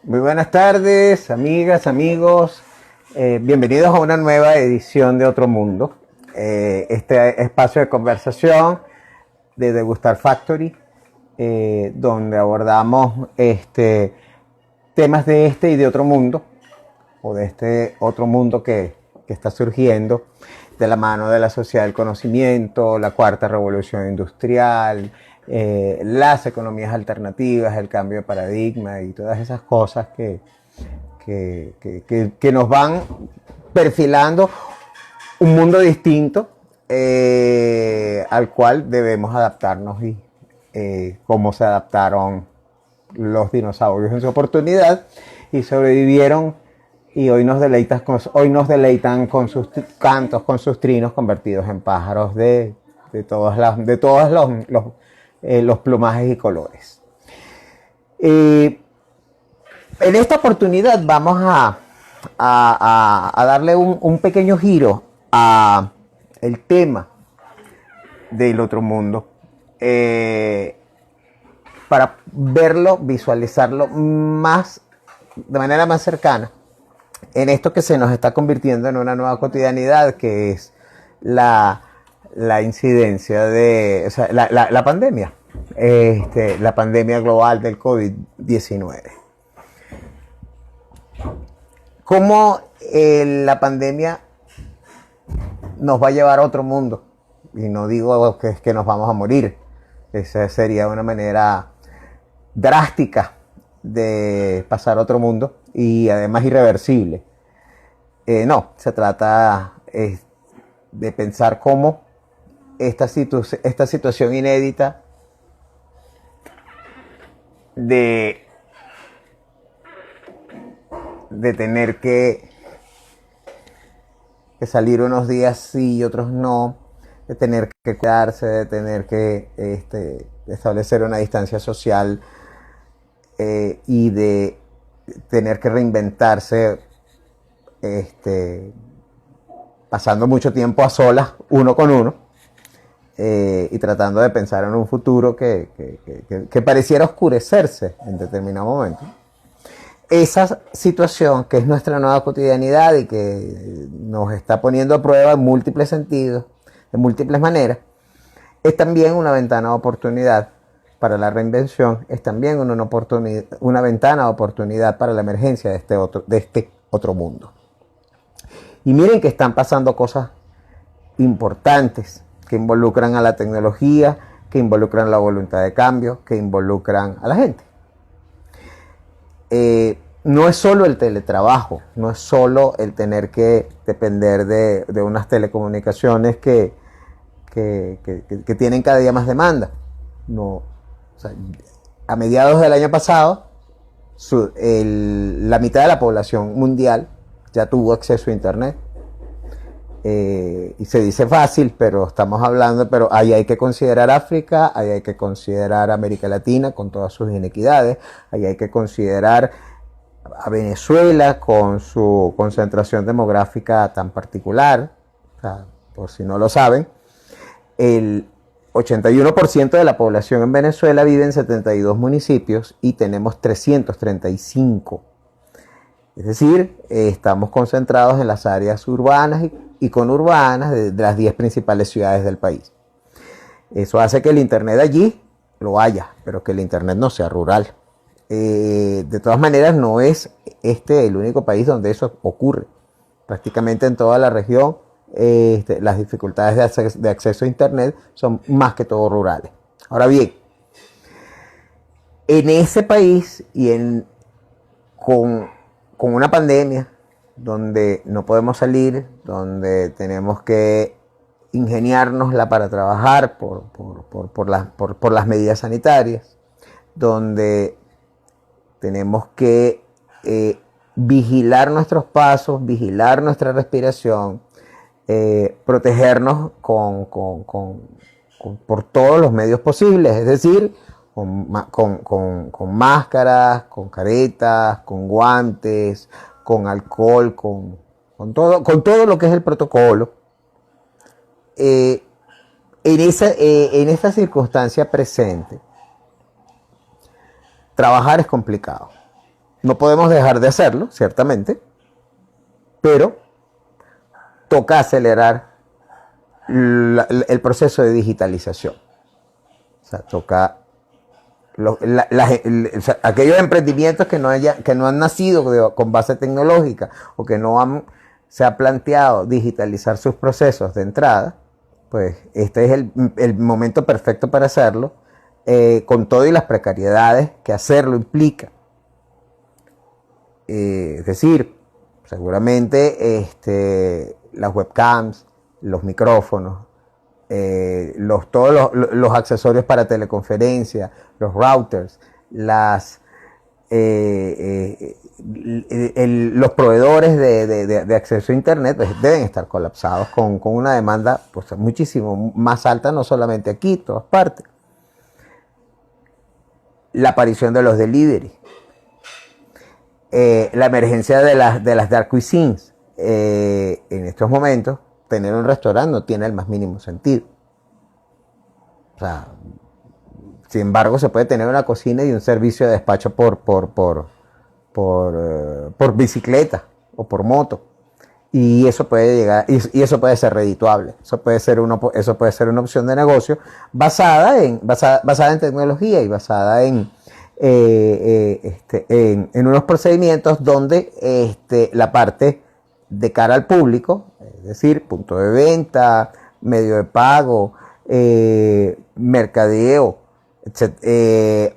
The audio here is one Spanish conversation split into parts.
Muy buenas tardes, amigas, amigos. Bienvenidos a una nueva edición de Otro Mundo. Este espacio de conversación de Degustar Factory, donde abordamos temas de este y de otro mundo, o de este otro mundo que está surgiendo de la mano de la sociedad del conocimiento, la cuarta revolución industrial, las economías alternativas, el cambio de paradigma y todas esas cosas que nos van perfilando un mundo distinto al cual debemos adaptarnos, y cómo se adaptaron los dinosaurios en su oportunidad y sobrevivieron, y hoy nos deleitan con sus cantos, con sus trinos convertidos en pájaros de todos los plumajes y colores. En esta oportunidad vamos a darle un pequeño giro a el tema del otro mundo, para verlo, visualizarlo de manera más cercana en esto que se nos está convirtiendo en una nueva cotidianidad, que es la incidencia de, o sea, la pandemia, la pandemia global del COVID-19. ¿Cómo la pandemia nos va a llevar a otro mundo? Y no digo que nos vamos a morir. Esa sería una manera drástica de pasar a otro mundo y además irreversible. No, se trata de pensar cómo esta situación inédita de tener que salir unos días sí y otros no, de tener que cuidarse, de tener que establecer una distancia social, y de tener que reinventarse, pasando mucho tiempo a solas, uno con uno, y tratando de pensar en un futuro que pareciera oscurecerse en determinado momento. Esa situación, que es nuestra nueva cotidianidad y que nos está poniendo a prueba en múltiples sentidos, de múltiples maneras, es también una ventana de oportunidad para la reinvención, es también una ventana de oportunidad para la emergencia de este otro mundo. Y miren que están pasando cosas importantes que involucran a la tecnología, que involucran la voluntad de cambio, que involucran a la gente. No es solo el teletrabajo, no es solo el tener que depender de unas telecomunicaciones que tienen cada día más demanda. No, o sea, a mediados del año pasado, la mitad de la población mundial ya tuvo acceso a internet. Y se dice fácil, pero ahí hay que considerar África, ahí hay que considerar América Latina con todas sus inequidades, ahí hay que considerar a Venezuela con su concentración demográfica tan particular. O sea, por si no lo saben, el 81% de la población en Venezuela vive en 72 municipios y tenemos 335. Es decir, estamos concentrados en las áreas urbanas y conurbanas de las 10 principales ciudades del país. Eso hace que el internet allí lo haya, pero que el internet no sea rural. De todas maneras, no es el único país donde eso ocurre. Prácticamente en toda la región, las dificultades de acceso a internet son más que todo rurales. Ahora bien, en ese país y con una pandemia donde no podemos salir, donde tenemos que ingeniárnosla para trabajar por las medidas sanitarias, donde tenemos que vigilar nuestros pasos, vigilar nuestra respiración, protegernos por todos los medios posibles, es decir, con máscaras, con caretas, con guantes, con alcohol, con todo lo que es el protocolo. En esta circunstancia presente, trabajar es complicado. No podemos dejar de hacerlo, ciertamente, pero toca acelerar el proceso de digitalización. O sea, toca o sea, aquellos emprendimientos que no han nacido con base tecnológica o que se ha planteado digitalizar sus procesos de entrada, pues este es el momento perfecto para hacerlo, con todo y las precariedades que hacerlo implica. Es decir, seguramente las webcams, los micrófonos, todos los accesorios para teleconferencia, los routers, los proveedores de acceso a internet, pues, deben estar colapsados con una demanda, pues, muchísimo más alta, no solamente aquí, en todas partes. La aparición de los delivery, la emergencia de las dark cuisines. En estos momentos, tener un restaurante no tiene el más mínimo sentido. O sea, sin embargo, se puede tener una cocina y un servicio de despacho por bicicleta o por moto. Y eso puede llegar, y eso puede ser redituable. Eso puede ser una opción de negocio basada en tecnología y basada en unos procedimientos donde la parte de cara al público, es decir, punto de venta, medio de pago, mercadeo,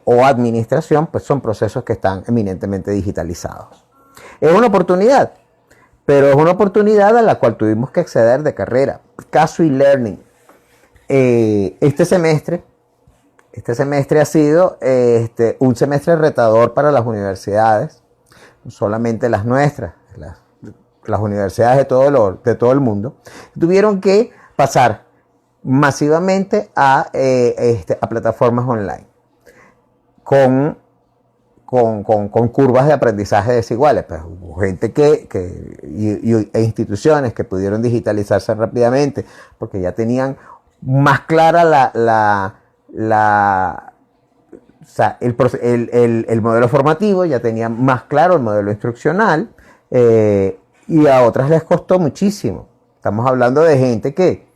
o administración, pues son procesos que están eminentemente digitalizados. Es una oportunidad, pero es una oportunidad a la cual tuvimos que acceder de carrera. Caso e-learning. Este semestre ha sido un semestre retador para las universidades, no solamente las nuestras, las universidades de todo el mundo. Tuvieron que pasar masivamente a plataformas online con curvas de aprendizaje desiguales. Pues hubo gente e instituciones que pudieron digitalizarse rápidamente porque ya tenían más clara o sea, el modelo formativo, ya tenían más claro el modelo instruccional, y a otras les costó muchísimo. Estamos hablando de gente que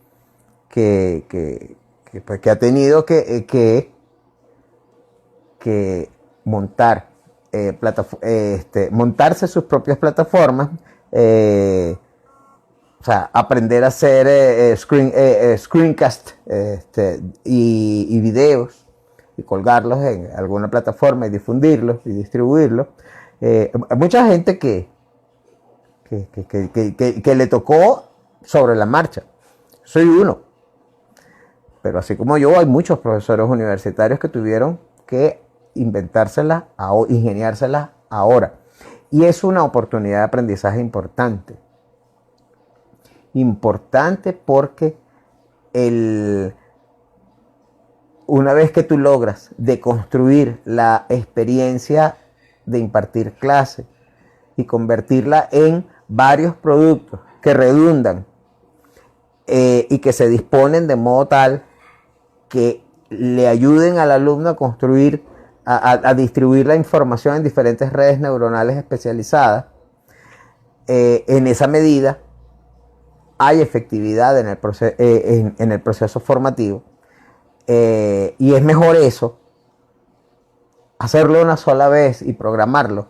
ha tenido que montar montarse sus propias plataformas, o sea, aprender a hacer screencast y videos y colgarlos en alguna plataforma y difundirlos y distribuirlos. Hay mucha gente que le tocó sobre la marcha. Soy uno. Pero así como yo, hay muchos profesores universitarios que tuvieron que inventárselas, ingeniárselas ahora. Y es una oportunidad de aprendizaje importante. Importante porque una vez que tú logras deconstruir la experiencia de impartir clase y convertirla en varios productos que redundan, y que se disponen de modo tal que le ayuden al alumno a construir, a distribuir la información en diferentes redes neuronales especializadas, en esa medida hay efectividad en el proceso formativo, y es mejor eso, hacerlo una sola vez y programarlo,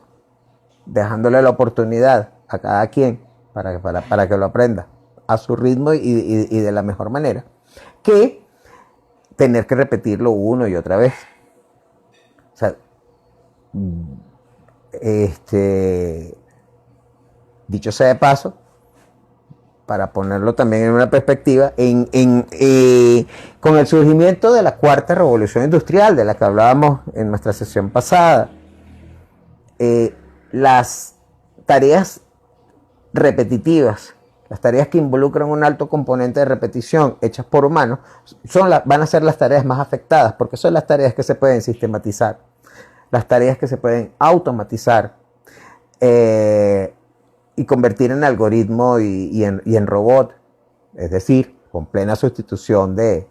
dejándole la oportunidad a cada quien para que lo aprenda a su ritmo y de la mejor manera, que tener que repetirlo una y otra vez. O sea, dicho sea de paso, para ponerlo también en una perspectiva, con el surgimiento de la cuarta revolución industrial, de la que hablábamos en nuestra sesión pasada, las tareas repetitivas, las tareas que involucran un alto componente de repetición hechas por humanos, van a ser las tareas más afectadas, porque son las tareas que se pueden sistematizar, las tareas que se pueden automatizar, y convertir en algoritmo y en robot, es decir, con plena sustitución de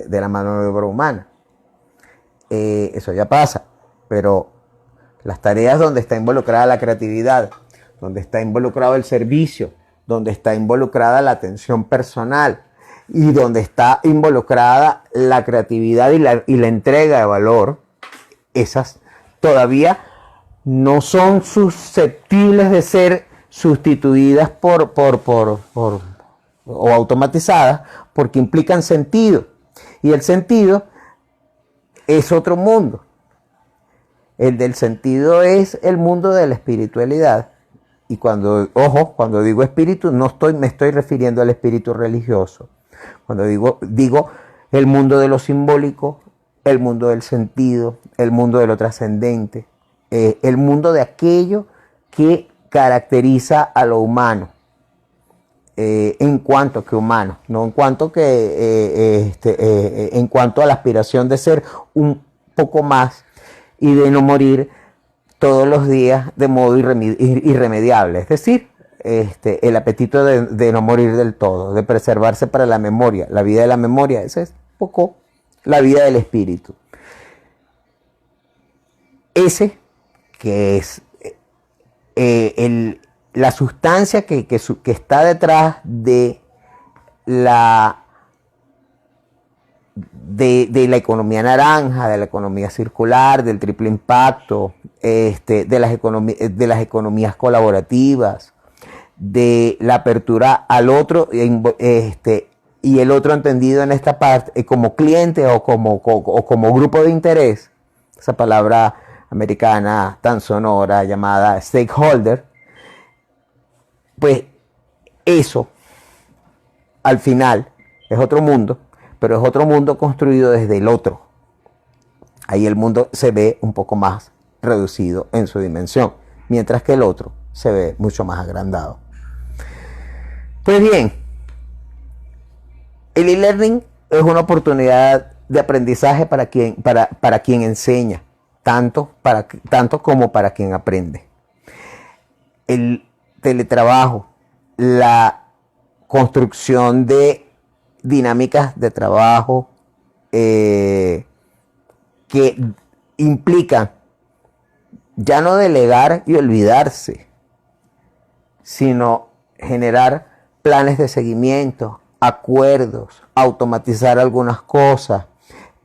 la mano de obra humana. Eso ya pasa. pero las tareas donde está involucrada la creatividad, donde está involucrado el servicio, donde está involucrada la atención personal y donde está involucrada la creatividad y la entrega de valor, esas todavía no son susceptibles de ser sustituidas o automatizadas, porque implican sentido. Y el sentido es otro mundo. El del sentido es el mundo de la espiritualidad. Y cuando digo espíritu, me estoy refiriendo al espíritu religioso. Cuando digo el mundo de lo simbólico, el mundo del sentido, el mundo de lo trascendente, el mundo de aquello que caracteriza a lo humano, en cuanto que humano, no en cuanto en cuanto a la aspiración de ser un poco más y de no morir todos los días de modo irremediable. Es decir, el apetito de no morir del todo, de preservarse para la memoria, la vida de la memoria. Esa es un poco la vida del espíritu. Ese que es la sustancia que está detrás de la economía naranja, de la economía circular, del triple impacto, de las economías colaborativas, de la apertura al otro, y el otro entendido en esta parte como cliente o como grupo de interés, esa palabra americana tan sonora llamada stakeholder. Pues eso al final es otro mundo, pero es otro mundo construido desde el otro. Ahí el mundo se ve un poco más reducido en su dimensión, mientras que el otro se ve mucho más agrandado. Pues bien, el e-learning es una oportunidad de aprendizaje para quien enseña, tanto como para quien aprende. El teletrabajo, la construcción de dinámicas de trabajo que implican ya no delegar y olvidarse, sino generar planes de seguimiento, acuerdos, automatizar algunas cosas,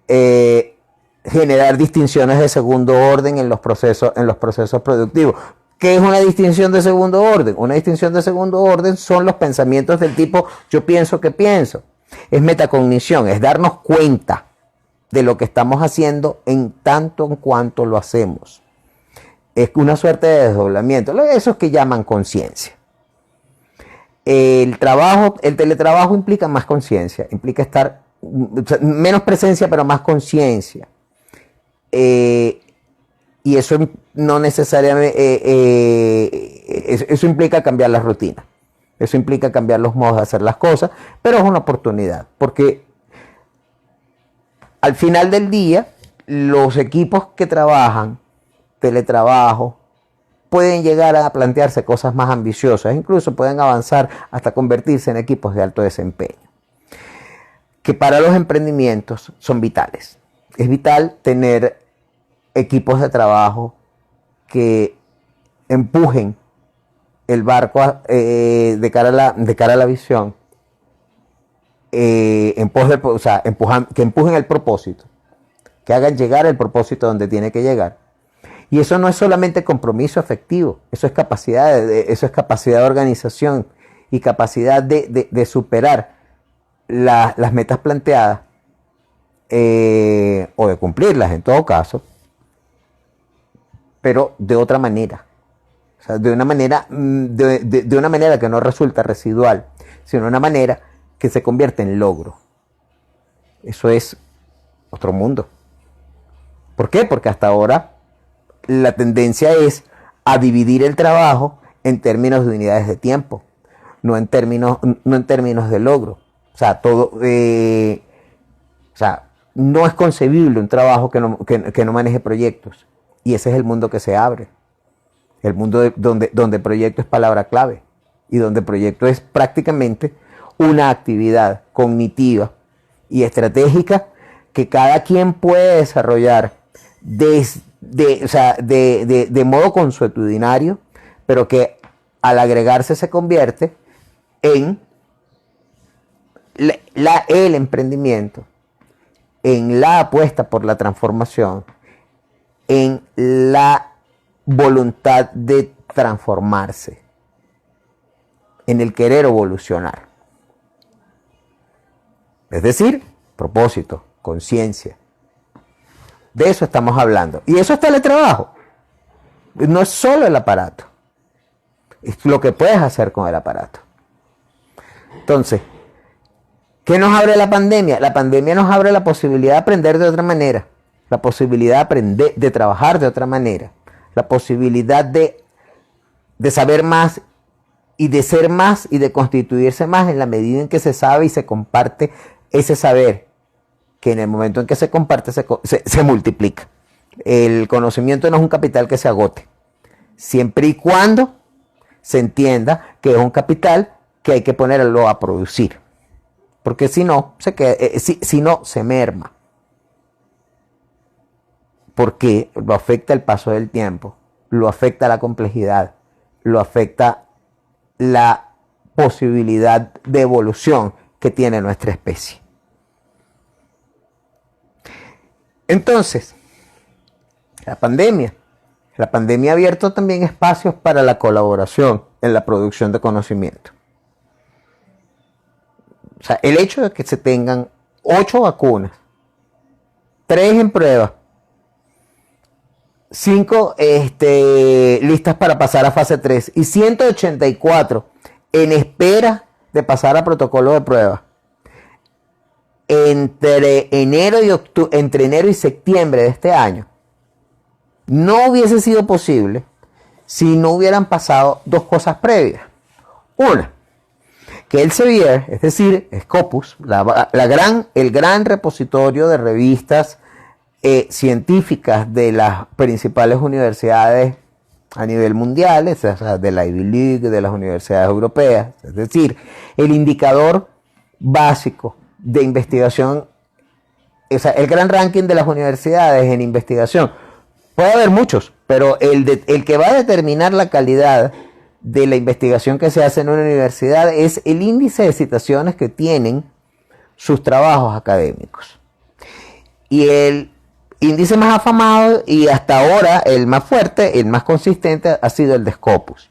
generar distinciones de segundo orden en los procesos productivos. ¿Qué es una distinción de segundo orden? Una distinción de segundo orden son los pensamientos del tipo yo pienso que pienso. Es metacognición, es darnos cuenta de lo que estamos haciendo en tanto en cuanto lo hacemos. Es una suerte de desdoblamiento, esos que llaman conciencia. El teletrabajo implica más conciencia, implica estar, menos presencia pero más conciencia. Y eso no necesariamente, eso implica cambiar las rutinas, eso implica cambiar los modos de hacer las cosas, pero es una oportunidad, porque al final del día, los equipos que trabajan teletrabajo pueden llegar a plantearse cosas más ambiciosas, incluso pueden avanzar hasta convertirse en equipos de alto desempeño, que para los emprendimientos son vitales. Es vital tener equipos de trabajo que empujen el barco de cara a la visión, que empujen el propósito, que hagan llegar el propósito donde tiene que llegar. Y eso no es solamente compromiso efectivo, eso es capacidad de organización y capacidad de superar las metas planteadas, o de cumplirlas en todo caso, pero de otra manera. O sea, de una manera que no resulta residual, sino de una manera que se convierte en logro. Eso es otro mundo. ¿Por qué? Porque hasta ahora la tendencia es a dividir el trabajo en términos de unidades de tiempo, no en términos de logro. O sea, no es concebible un trabajo que no maneje proyectos. Y ese es el mundo que se abre. El mundo donde proyecto es palabra clave. Y donde proyecto es prácticamente una actividad cognitiva y estratégica que cada quien puede desarrollar de modo consuetudinario, pero que al agregarse se convierte en el emprendimiento, en la apuesta por la transformación, en la voluntad de transformarse, en el querer evolucionar. Es decir, propósito, conciencia. De eso estamos hablando. Y eso es teletrabajo. No es solo el aparato. Es lo que puedes hacer con el aparato. Entonces, ¿qué nos abre la pandemia? La pandemia nos abre la posibilidad de aprender de otra manera. La posibilidad de aprender, de trabajar de otra manera. La posibilidad de saber más y de ser más y de constituirse más en la medida en que se sabe y se comparte ese saber, que en el momento en que se comparte se multiplica. El conocimiento no es un capital que se agote, siempre y cuando se entienda que es un capital que hay que ponerlo a producir, porque si no, si no, se merma, porque lo afecta el paso del tiempo, lo afecta la complejidad, lo afecta la posibilidad de evolución que tiene nuestra especie. Entonces, la pandemia ha abierto también espacios para la colaboración en la producción de conocimiento. O sea, el hecho de que se tengan 8 vacunas, 3 en prueba, 5 listas para pasar a fase 3 y 184 en espera de pasar a protocolo de prueba. Entre enero y septiembre de este año no hubiese sido posible si no hubieran pasado 2 cosas previas. Una, que Elsevier, es decir, Scopus, el gran repositorio de revistas científicas de las principales universidades a nivel mundial, o sea, de la Ivy League, de las universidades europeas, es decir, el indicador básico de investigación, o sea, el gran ranking de las universidades en investigación. Puede haber muchos, pero el que va a determinar la calidad de la investigación que se hace en una universidad es el índice de citaciones que tienen sus trabajos académicos. Y el índice más afamado y hasta ahora el más fuerte, el más consistente, ha sido el de Scopus.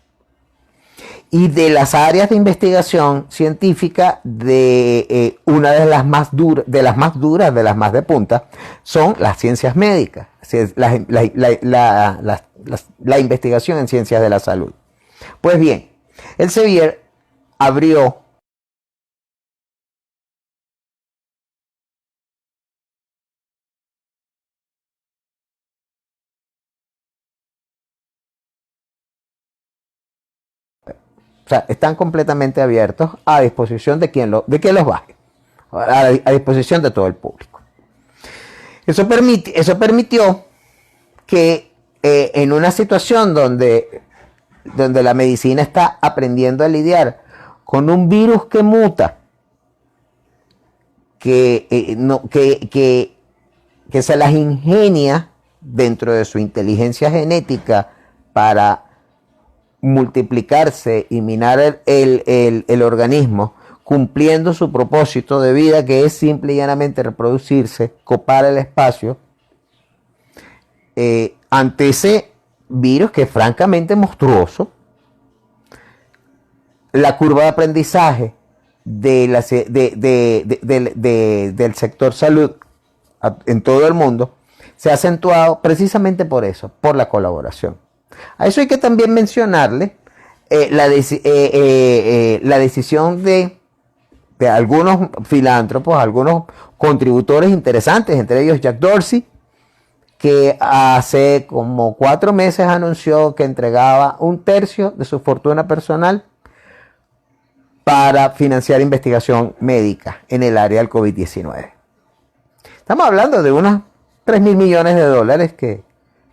Y de las áreas de investigación científica, una de las más duras, de las más de punta, son las ciencias médicas, la investigación en ciencias de la salud. Pues bien, Elsevier abrió o sea, están completamente abiertos a disposición de quien los baje, a disposición de todo el público. Eso permitió que en una situación donde la medicina está aprendiendo a lidiar con un virus que muta, que se las ingenia dentro de su inteligencia genética para multiplicarse y minar el organismo, cumpliendo su propósito de vida, que es simple y llanamente reproducirse, copar el espacio, ante ese virus que es francamente monstruoso, la curva de aprendizaje del sector salud en todo el mundo se ha acentuado precisamente por eso, por la colaboración. A eso hay que también mencionarle la decisión de algunos filántropos, algunos contributores interesantes, entre ellos Jack Dorsey, que hace como 4 meses anunció que entregaba 1/3 de su fortuna personal para financiar investigación médica en el área del COVID-19. Estamos hablando de unos 3.000 millones de dólares que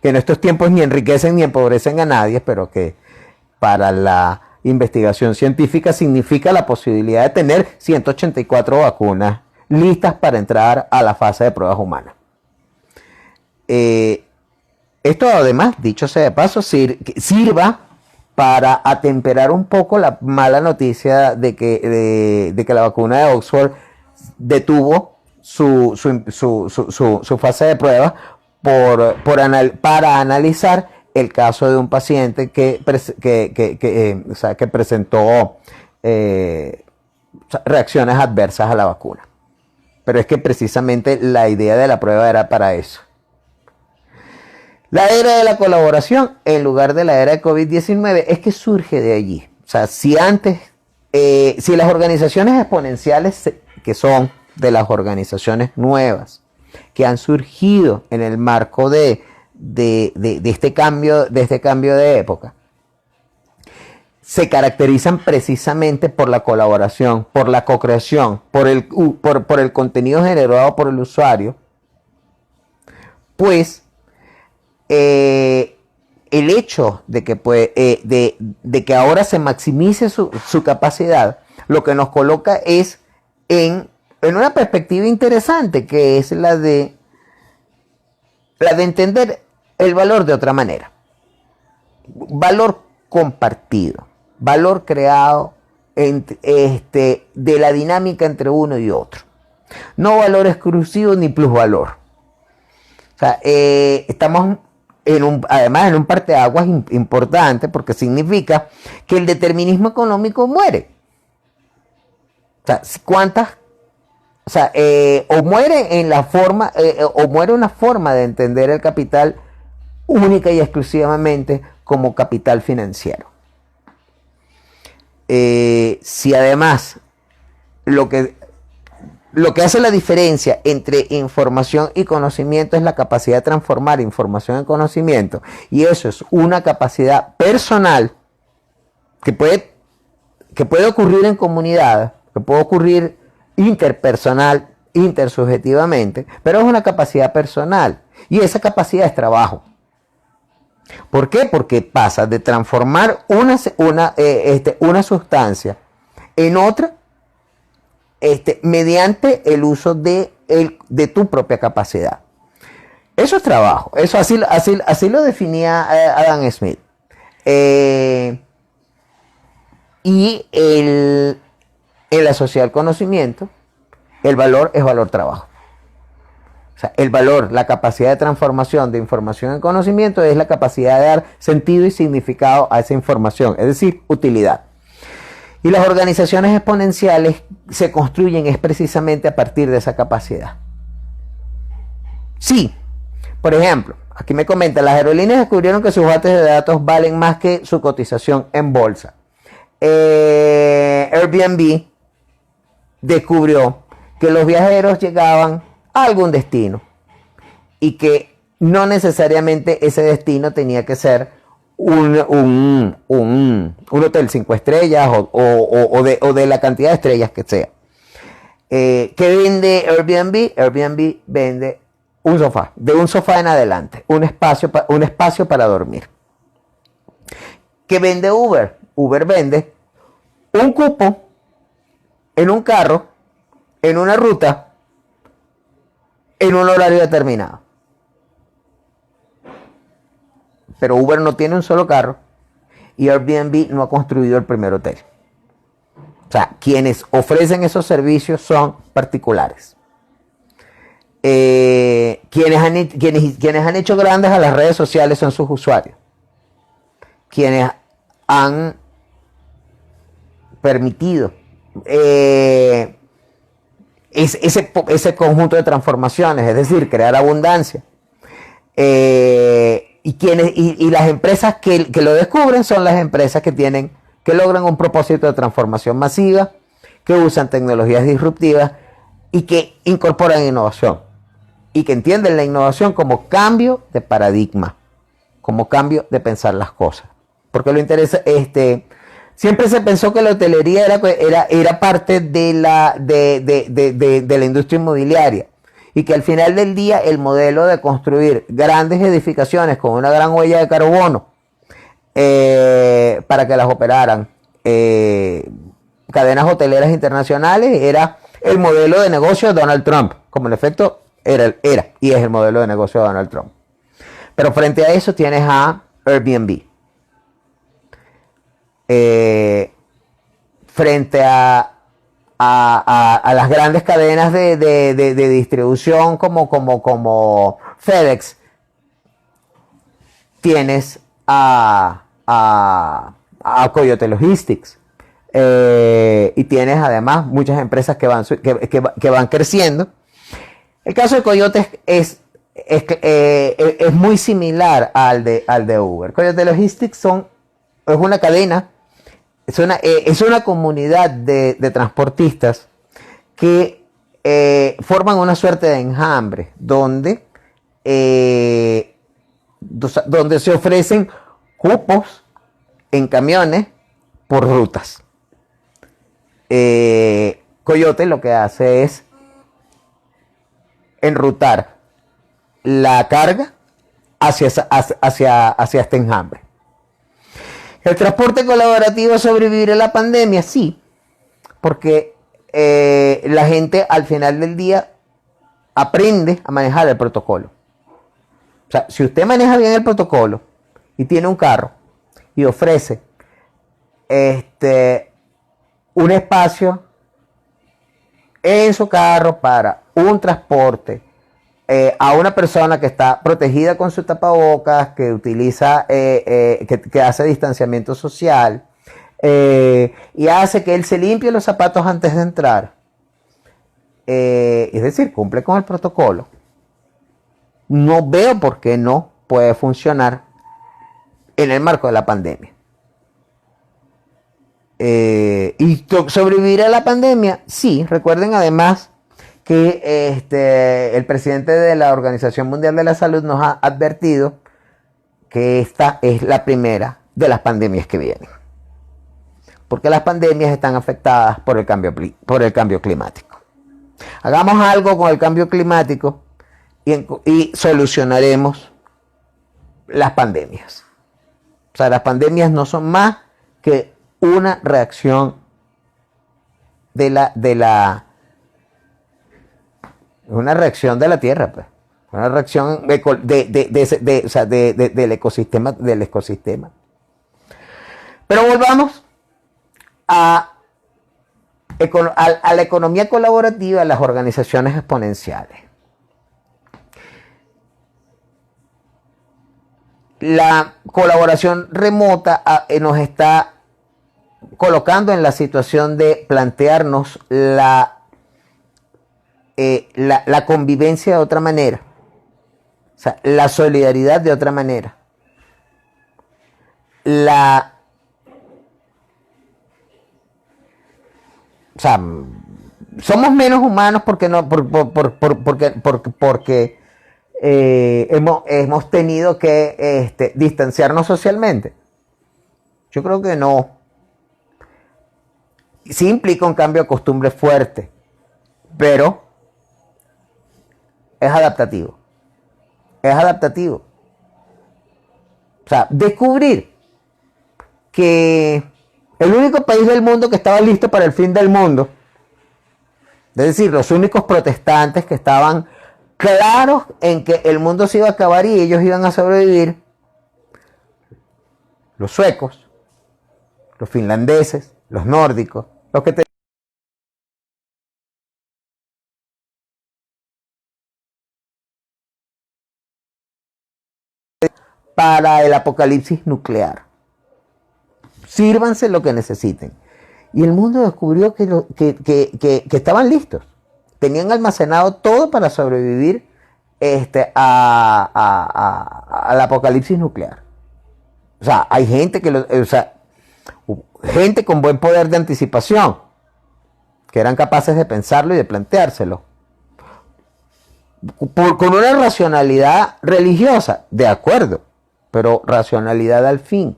en estos tiempos ni enriquecen ni empobrecen a nadie, pero que para la investigación científica significa la posibilidad de tener 184 vacunas listas para entrar a la fase de pruebas humanas. Esto además, dicho sea de paso, sirva para atemperar un poco la mala noticia de que la vacuna de Oxford detuvo su fase de prueba para analizar el caso de un paciente que presentó reacciones adversas a la vacuna. Pero es que precisamente la idea de la prueba era para eso. La era de la colaboración en lugar de la era de COVID-19 es que surge de allí. O sea, si antes, si las organizaciones exponenciales, que son de las organizaciones nuevas, que han surgido en el marco de este cambio de época, se caracterizan precisamente por la colaboración, por la co-creación, por el contenido generado por el usuario, pues el hecho de que ahora se maximice su capacidad, lo que nos coloca es en una perspectiva interesante, que es la de entender el valor de otra manera. Valor compartido, valor creado de la dinámica entre uno y otro. No valor exclusivo ni plusvalor. O sea, estamos además en un parteaguas importante, porque significa que el determinismo económico muere. O sea, o muere en la forma, o muere una forma de entender el capital única y exclusivamente como capital financiero. Si además lo que hace la diferencia entre información y conocimiento es la capacidad de transformar información en conocimiento, y eso es una capacidad personal que puede ocurrir en comunidad, que puede ocurrir interpersonal, intersubjetivamente, pero es una capacidad personal, y esa capacidad es trabajo. ¿Por qué? Porque pasa de transformar una sustancia en otra mediante el uso de tu propia capacidad. Eso es trabajo. Eso así lo definía Adam Smith. Y en la sociedad del conocimiento, el valor es valor trabajo. O sea, el valor, la capacidad de transformación de información en conocimiento es la capacidad de dar sentido y significado a esa información, es decir, utilidad. Y las organizaciones exponenciales se construyen es precisamente a partir de esa capacidad. Sí, por ejemplo, aquí me comentan, las aerolíneas descubrieron que sus bases de datos valen más que su cotización en bolsa. Airbnb descubrió que los viajeros llegaban a algún destino y que no necesariamente ese destino tenía que ser un hotel 5 estrellas o de la cantidad de estrellas que sea. ¿Qué vende Airbnb? Airbnb vende un sofá, de un sofá en adelante, un espacio para dormir. ¿Qué vende Uber? Uber vende un cupo en un carro, en una ruta, en un horario determinado. Pero Uber no tiene un solo carro y Airbnb no ha construido el primer hotel. O sea, quienes ofrecen esos servicios son particulares. Quienes han hecho grandes a las redes sociales son sus usuarios. Quienes han permitido ese conjunto de transformaciones, es decir, crear abundancia. Y las empresas que lo descubren son las empresas que logran un propósito de transformación masiva, que usan tecnologías disruptivas y que incorporan innovación y que entienden la innovación como cambio de paradigma, como cambio de pensar las cosas. Porque lo interesa, siempre se pensó que la hotelería era parte de la industria inmobiliaria, y que al final del día el modelo de construir grandes edificaciones con una gran huella de carbono para que las operaran cadenas hoteleras internacionales era el modelo de negocio de Donald Trump. Como en efecto era y es el modelo de negocio de Donald Trump. Pero frente a eso tienes a Airbnb. Frente a las grandes cadenas de distribución como FedEx, tienes a Coyote Logistics. Y tienes además muchas empresas que van creciendo. El caso de Coyote es muy similar al de Uber. Coyote Logistics es una cadena, es una comunidad de transportistas que forman una suerte de enjambre donde se ofrecen cupos en camiones por rutas. Coyote lo que hace es enrutar la carga hacia este enjambre. ¿El transporte colaborativo sobrevivirá a la pandemia? Sí, porque la gente al final del día aprende a manejar el protocolo. O sea, si usted maneja bien el protocolo y tiene un carro y ofrece un espacio en su carro para un transporte a una persona que está protegida con su tapabocas, que utiliza, que hace distanciamiento social y hace que él se limpie los zapatos antes de entrar, es decir, cumple con el protocolo, no veo por qué no puede funcionar en el marco de la pandemia. ¿Y sobrevivir a la pandemia? Sí, recuerden además que el presidente de la Organización Mundial de la Salud nos ha advertido que esta es la primera de las pandemias que vienen. Porque las pandemias están afectadas por el cambio climático. Hagamos algo con el cambio climático y solucionaremos las pandemias. O sea, las pandemias no son más que una reacción una reacción de la Tierra, pues. Una reacción del ecosistema. Pero volvamos a la economía colaborativa, a las organizaciones exponenciales. La colaboración remota nos está colocando en la situación de plantearnos la convivencia de otra manera, o sea, la solidaridad de otra manera, o sea, somos menos humanos porque hemos tenido que distanciarnos socialmente. Yo creo que no. Sí implica un cambio de costumbre fuerte, pero es adaptativo. Es adaptativo. O sea, descubrir que el único país del mundo que estaba listo para el fin del mundo, es decir, los únicos protestantes que estaban claros en que el mundo se iba a acabar y ellos iban a sobrevivir, los suecos, los finlandeses, los nórdicos, los que para el apocalipsis nuclear. Sírvanse lo que necesiten. Y el mundo descubrió que estaban listos. Tenían almacenado todo para sobrevivir al apocalipsis nuclear. O sea, hay gente gente con buen poder de anticipación, que eran capaces de pensarlo y de planteárselo. Con una racionalidad religiosa, de acuerdo, pero racionalidad al fin.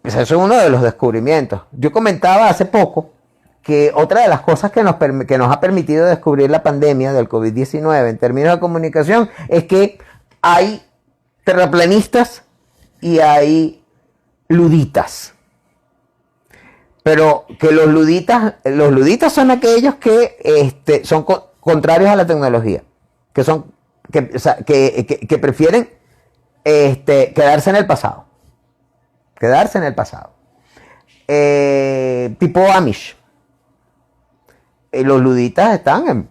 Ese es uno de los descubrimientos. Yo comentaba hace poco que otra de las cosas que nos ha permitido descubrir la pandemia del COVID-19 en términos de comunicación es que hay terraplanistas y hay luditas. Pero que los luditas son aquellos que son contrarios a la tecnología, que son, o sea, que prefieren quedarse en el pasado. Quedarse en el pasado. Tipo Amish. Los luditas están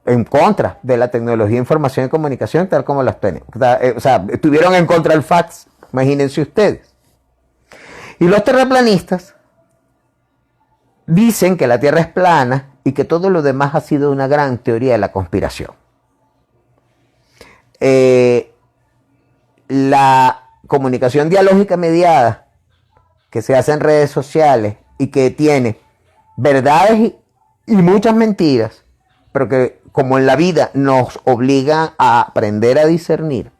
en contra de la tecnología de información y comunicación tal como las tenemos. O sea, estuvieron en contra del fax, imagínense ustedes. Y los terraplanistas dicen que la Tierra es plana y que todo lo demás ha sido una gran teoría de la conspiración. La comunicación dialógica mediada que se hace en redes sociales y que tiene verdades y muchas mentiras, pero que como en la vida nos obliga a aprender a discernir,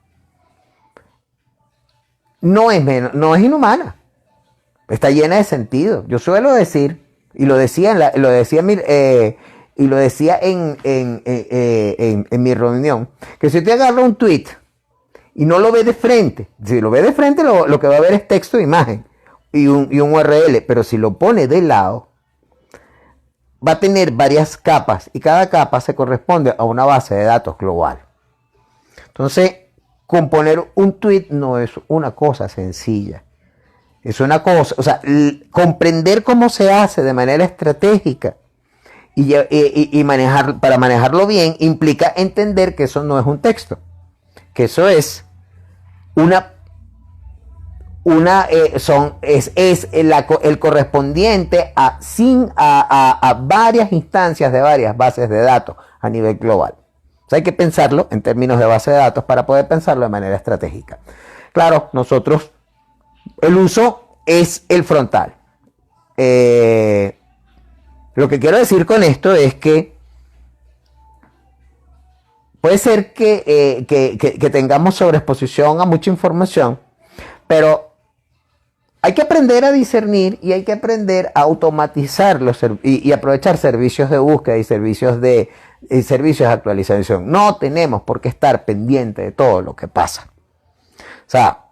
no es inhumana, está llena de sentido. Yo suelo decir, y lo decía en mi reunión, que si usted agarra un tweet y no lo ve de frente, si lo ve de frente lo que va a ver es texto e imagen y un URL, pero si lo pone de lado, va a tener varias capas y cada capa se corresponde a una base de datos global. Entonces, componer un tweet no es una cosa sencilla. Es una cosa, o sea, comprender cómo se hace de manera estratégica y para manejarlo bien implica entender que eso no es un texto, que eso es el correspondiente a varias instancias de varias bases de datos a nivel global. O sea, hay que pensarlo en términos de base de datos para poder pensarlo de manera estratégica. Claro, nosotros, el uso es el frontal. Lo que quiero decir con esto es que puede ser que tengamos sobreexposición a mucha información, pero hay que aprender a discernir y hay que aprender a automatizar y aprovechar servicios de búsqueda y servicios de actualización. No tenemos por qué estar pendiente de todo lo que pasa. O sea,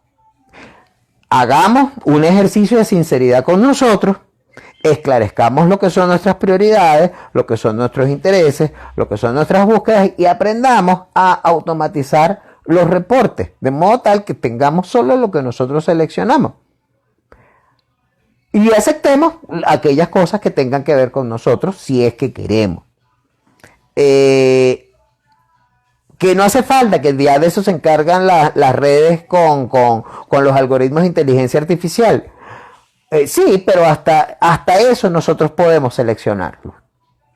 hagamos un ejercicio de sinceridad con nosotros, esclarezcamos lo que son nuestras prioridades, lo que son nuestros intereses, lo que son nuestras búsquedas y aprendamos a automatizar los reportes, de modo tal que tengamos solo lo que nosotros seleccionamos. Y aceptemos aquellas cosas que tengan que ver con nosotros si es que queremos. Que no hace falta, que el día de eso se encargan las redes con los algoritmos de inteligencia artificial. Sí, pero hasta eso nosotros podemos seleccionarlo.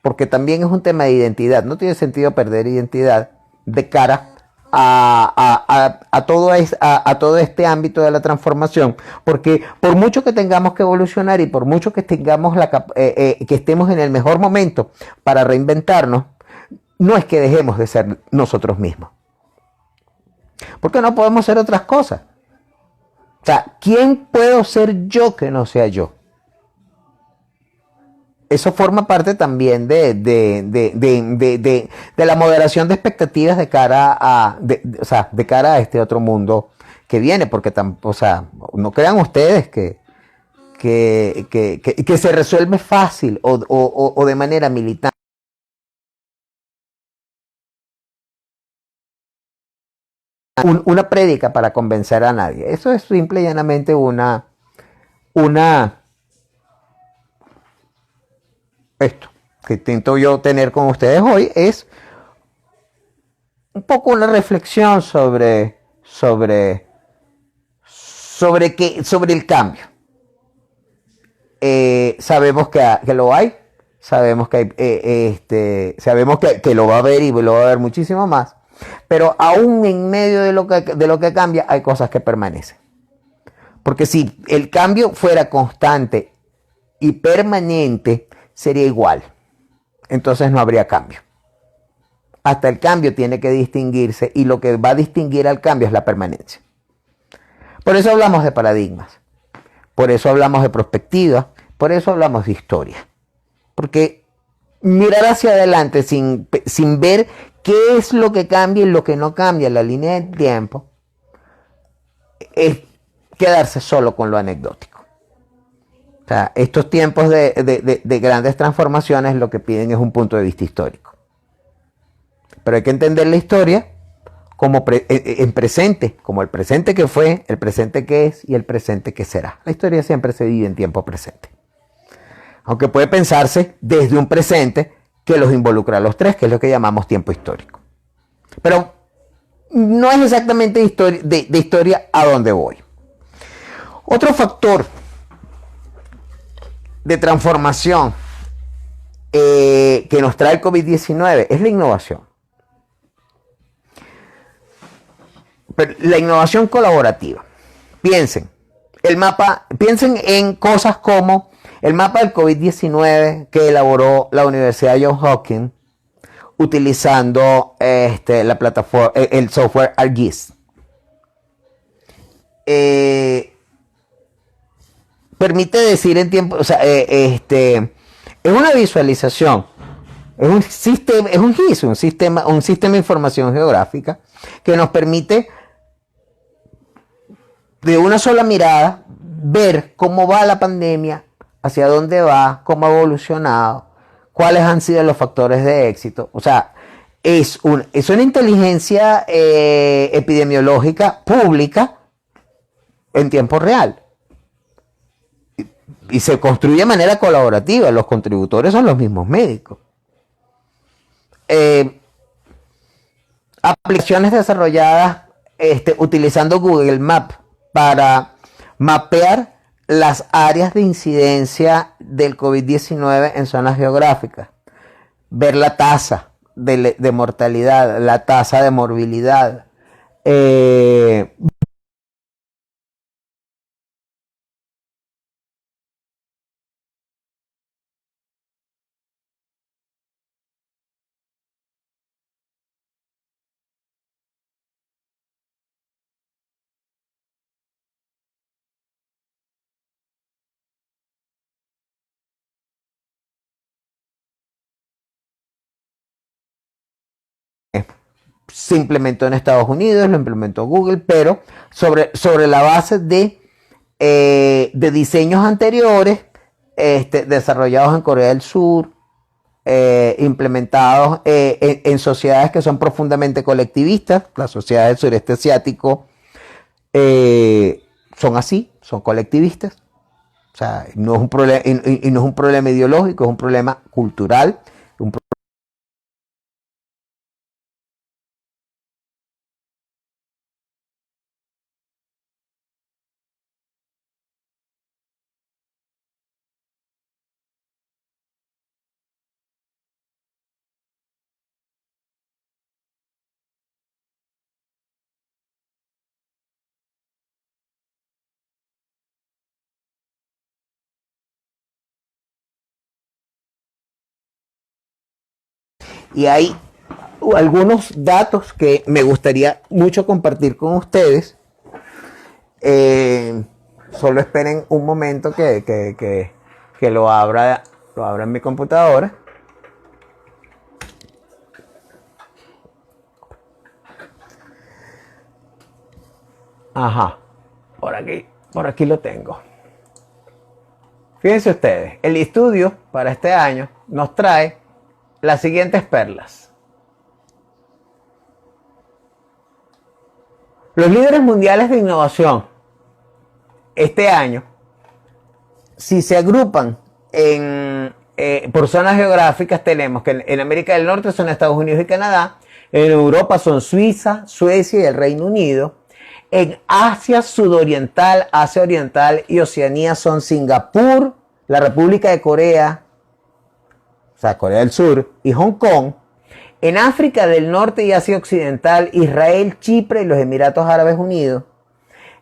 Porque también es un tema de identidad. No tiene sentido perder identidad de cara a todo este ámbito de la transformación, porque por mucho que tengamos que evolucionar y por mucho que tengamos que estemos en el mejor momento para reinventarnos, no es que dejemos de ser nosotros mismos, porque no podemos ser otras cosas. O sea, ¿quién puedo ser yo que no sea yo? Eso forma parte también de la moderación de expectativas de cara a este otro mundo que viene, porque no crean ustedes que se resuelve fácil o de manera militante. Una prédica para convencer a nadie. Eso es simple y llanamente esto que intento yo tener con ustedes hoy es un poco una reflexión sobre el cambio. Sabemos que lo hay, sabemos que sabemos que lo va a haber y lo va a haber muchísimo más, pero aún en medio de lo que cambia hay cosas que permanecen. Porque si el cambio fuera constante y permanente, sería igual. Entonces no habría cambio. Hasta el cambio tiene que distinguirse y lo que va a distinguir al cambio es la permanencia. Por eso hablamos de paradigmas. Por eso hablamos de perspectiva. Por eso hablamos de historia. Porque mirar hacia adelante sin ver qué es lo que cambia y lo que no cambia en la línea del tiempo es quedarse solo con lo anecdótico. sea, estos tiempos de grandes transformaciones lo que piden es un punto de vista histórico. Pero hay que entender la historia como en presente, como el presente que fue, el presente que es y el presente que será. La historia siempre se vive en tiempo presente. Aunque puede pensarse desde un presente que los involucra a los tres, que es lo que llamamos tiempo histórico. Pero no es exactamente de historia a donde voy. Otro factor de transformación que nos trae el COVID-19 es la innovación. Pero la innovación colaborativa. Piensen en cosas como el mapa del COVID-19 que elaboró la Universidad Johns Hopkins utilizando la plataforma, el software ArcGIS. Permite decir en tiempo, o sea, es una visualización, es un GIS, un sistema de información geográfica que nos permite de una sola mirada ver cómo va la pandemia, hacia dónde va, cómo ha evolucionado, cuáles han sido los factores de éxito. O sea, es una inteligencia epidemiológica pública en tiempo real. Y se construye de manera colaborativa. Los contributores son los mismos médicos. Aplicaciones desarrolladas utilizando Google Maps para mapear las áreas de incidencia del COVID-19 en zonas geográficas. Ver la tasa de mortalidad, la tasa de morbilidad. Se implementó en Estados Unidos, lo implementó Google, pero sobre la base de diseños anteriores desarrollados en Corea del Sur, implementados en sociedades que son profundamente colectivistas. Las sociedades del sureste asiático son así, son colectivistas. O sea, no es un problema, y no es un problema ideológico, es un problema cultural. Y hay algunos datos que me gustaría mucho compartir con ustedes. Solo esperen un momento que lo abra en mi computadora. Ajá, por aquí lo tengo. Fíjense ustedes, el estudio para este año nos trae las siguientes perlas. Los líderes mundiales de innovación este año, si se agrupan por zonas geográficas, tenemos que en América del Norte son Estados Unidos y Canadá, en Europa son Suiza, Suecia y el Reino Unido, en Asia Sudoriental, Asia Oriental y Oceanía son Singapur, la República de Corea, o sea, Corea del Sur y Hong Kong. En África del Norte y Asia Occidental, Israel, Chipre y los Emiratos Árabes Unidos.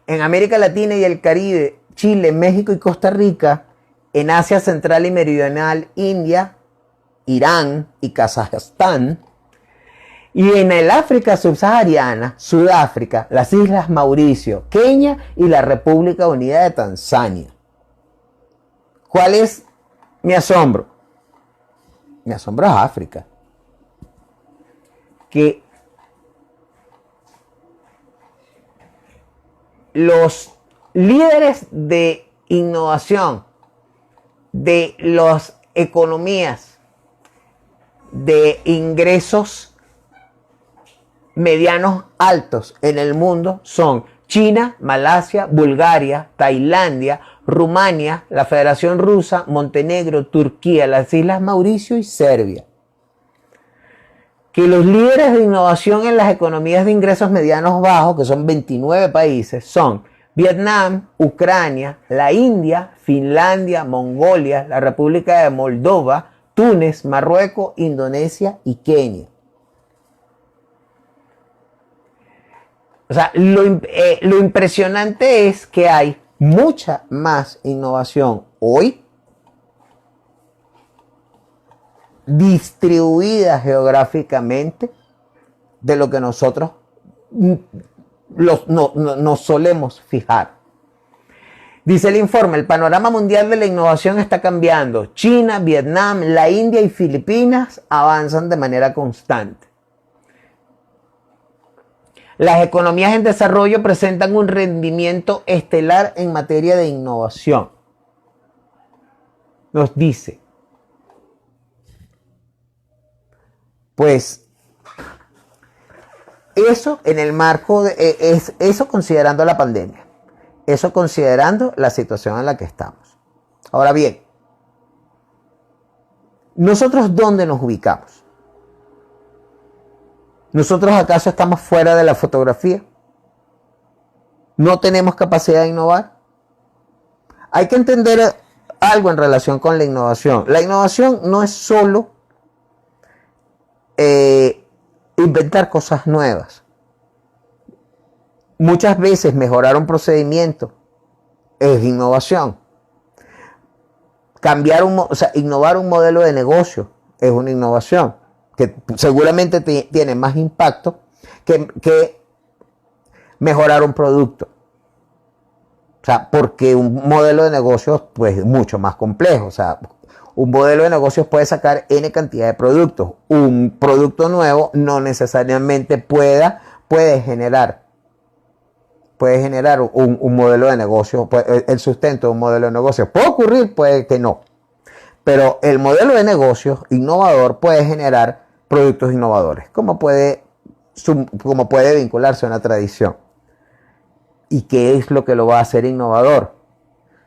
En América Latina y el Caribe, Chile, México y Costa Rica. En Asia Central y Meridional, India, Irán y Kazajstán. Y en el África subsahariana, Sudáfrica, las Islas Mauricio, Kenia y la República Unida de Tanzania. ¿Cuál es mi asombro? Mi asombro es África. Que los líderes de innovación de las economías de ingresos medianos altos en el mundo son China, Malasia, Bulgaria, Tailandia, Rumania, la Federación Rusa, Montenegro, Turquía, las Islas Mauricio y Serbia. Que los líderes de innovación en las economías de ingresos medianos bajos, que son 29 países, son Vietnam, Ucrania, la India, Finlandia, Mongolia, la República de Moldova, Túnez, Marruecos, Indonesia y Kenia. O sea, lo impresionante es que hay mucha más innovación hoy distribuida geográficamente de lo que nosotros nos solemos fijar. Dice el informe, el panorama mundial de la innovación está cambiando. China, Vietnam, la India y Filipinas avanzan de manera constante. Las economías en desarrollo presentan un rendimiento estelar en materia de innovación. Nos dice, pues, eso en el marco de eso considerando la pandemia, eso considerando la situación en la que estamos. Ahora bien, ¿nosotros dónde nos ubicamos? ¿Nosotros acaso estamos fuera de la fotografía? ¿No tenemos capacidad de innovar? Hay que entender algo en relación con la innovación. La innovación no es solo inventar cosas nuevas. Muchas veces mejorar un procedimiento es innovación. Innovar un modelo de negocio es una innovación que seguramente tiene más impacto que mejorar un producto. O sea, porque un modelo de negocios pues, es mucho más complejo. O sea, un modelo de negocios puede sacar N cantidad de productos. Un producto nuevo no necesariamente puede generar un modelo de negocio, el sustento de un modelo de negocio. Puede ocurrir, puede que no. Pero el modelo de negocios innovador puede generar productos innovadores, como puede vincularse a una tradición. ¿Y qué es lo que lo va a hacer innovador?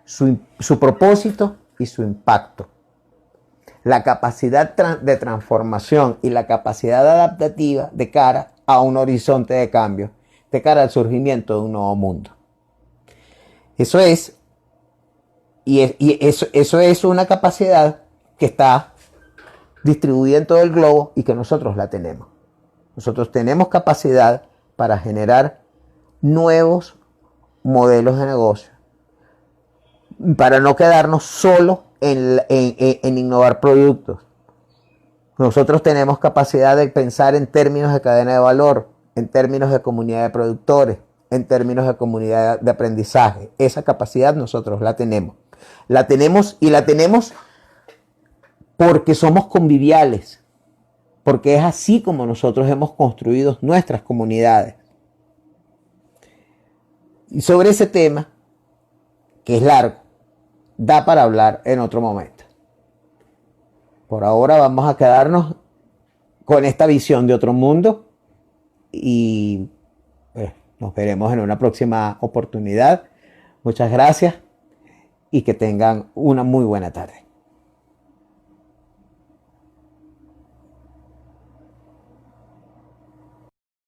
Su propósito y su impacto. La capacidad de transformación y la capacidad adaptativa de cara a un horizonte de cambio, de cara al surgimiento de un nuevo mundo. Eso es una capacidad que está distribuida en todo el globo y que nosotros la tenemos. Nosotros tenemos capacidad para generar nuevos modelos de negocio, para no quedarnos solo en innovar productos. Nosotros tenemos capacidad de pensar en términos de cadena de valor, en términos de comunidad de productores, en términos de comunidad de aprendizaje. Esa capacidad nosotros la tenemos. La tenemos porque somos conviviales, porque es así como nosotros hemos construido nuestras comunidades. Y sobre ese tema, que es largo, da para hablar en otro momento. Por ahora vamos a quedarnos con esta visión de otro mundo y nos veremos en una próxima oportunidad. Muchas gracias y que tengan una muy buena tarde.